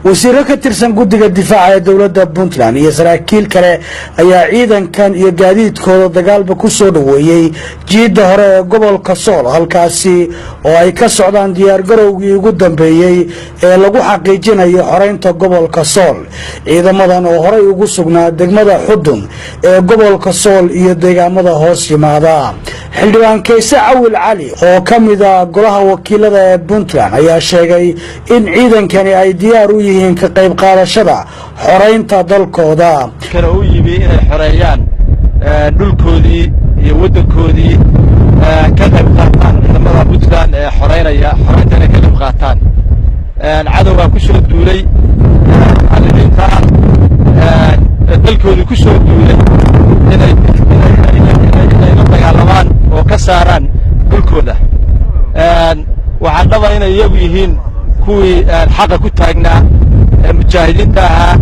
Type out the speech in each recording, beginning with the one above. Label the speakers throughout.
Speaker 1: wasiiro ka tirsan guddiga difaaca ee dowladda Puntland iyo saraakiil kale ayaa ciidankan iyo gaadiidkooda dagaalba ku soo dhaweeyay jiida hore ee gobolka Sool halkaasi oo ay ka socdaan diyaar garowgii ugu dambeeyay ee lagu xaqiijinayo xoreynta gobolka Sool ciidamadan oo hore ugu sugnaa degmada Cudud ee gobolka Sool iyo deegaamada hoos yimaada xildhibaan Keentay Awil Cali oo kamid ah golaha wakiilada ee Puntland ayaa sheegay in ciidankani ay diyaar u yihiin ka qayb qaadashada xoreynta dalkooda
Speaker 2: kana u yimi inay xoreeyaan dhulkoodii iyo wadankoodii ka qayb qaataan ciidamada Puntland ee xoreynaya xoreynta ka qayb qaataan cadawga ku soo duulay arinta dalkoodii ku soo duulay inay la dagaalamaan oo ka saaraan dhulkooda waxaan dhamaa inay iyagu yihiin kuwii xaqa ku taagnaa mujaahidiinta ahaa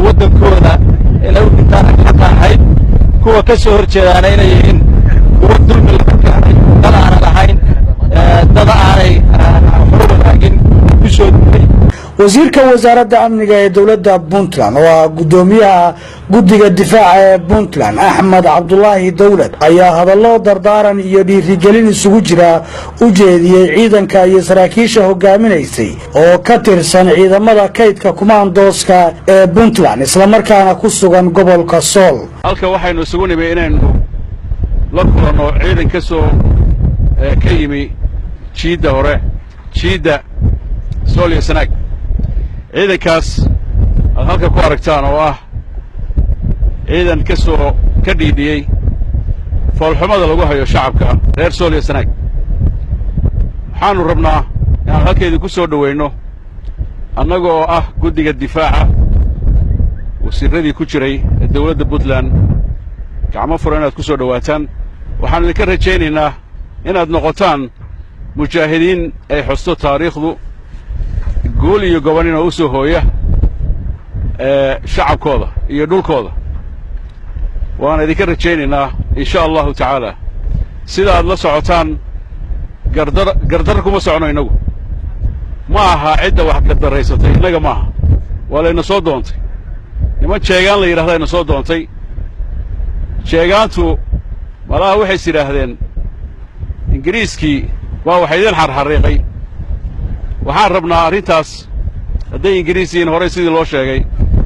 Speaker 2: wadankooda inay u dhintaan xaqa ahayd kuwa ka soo horjeedaana inay yihiin kuwa dulmi laga keenay dad aanan lahayn dad aanay waxba wanaagin ku soo duulay
Speaker 1: wasiirka wasaaradda amniga ee dowladda Puntland oo gudoomiyaha guddiga difaaca ee Puntland Axmed Abdullahi Dawlad ayaa hadallo dardaaran iyo dhiirigelin isugu jira u jeediyay ciidanka iyo saraakiisha hogaaminaysay oo ka tirsan ciidamada kaydka kumaandooska ee Puntland isla markaana ku sugan gobolka Sool
Speaker 3: halka waxaynu isugu nimay inaynu la kulano ciidan ka soo ka yimi jiida hore jiida Sool iyo Sanaag ciidankaas aad halka ku aragtaan oo ah ciidan ka dhiidiyay foolxumada lagu hayo shacabka reer Sool iyo Sanaag waxaanu rabnaa inaan halkeedii ku soo dhaweyno annaga oo ah guddiga difaaca wasiiradii ku jiray ee dowladda Puntland gacmo furan inaad ku soo dhawaataan waxaan idinka rajaynaynaa inaad noqotaan mujaahidiin ay xusto taariikhdu guul iyo gobanina u soo hooya shacabkooda iyo dhulkooda waan idinka rajaynaynaa insha Allahu tacaala sida aad la socotaan gardar kuma socono inagu ma aha cidda wax gardaraysatay inaga ma aha waa layna soo doontay niman jeegaan la yidhaahdaa ina soo doontay jeegaantu malaha waxay yidhaahdeen ingiriiskii waa waxa idin xarxariiqay waxaan rabnaa arrintaas hadday ingiriisiin hore sidii loo sheegay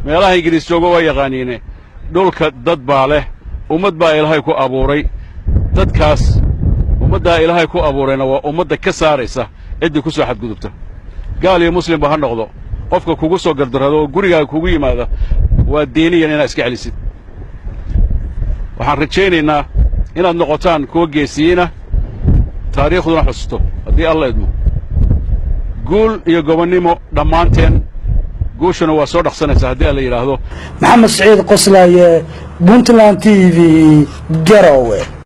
Speaker 3: meelaha ingiriis joogo waa yaqaaniine dhulka dad baa leh ummad baa ilaahay ku abuuray dadkaas ummaddaa ilaahay ku abuurayna waa ummadda ka saaraysa ciddii ku soo xadgudubta gaal iyo muslimba ha noqdo qofka kugu soo gardarrado oo gurigaaga kugu yimaada waa diiniyan inaad iska celisid waxaan rajaynaynaa inaad noqotaan kuwa geesiyiina taariikhduna xusto haddii alla idmo guul iyo gobonnimo dhammaanteen guushuna waa soo dhaqsanaysaa haddii alla yidhaahdo
Speaker 1: maxamed saciid qoslaaye Puntland TV Garowe.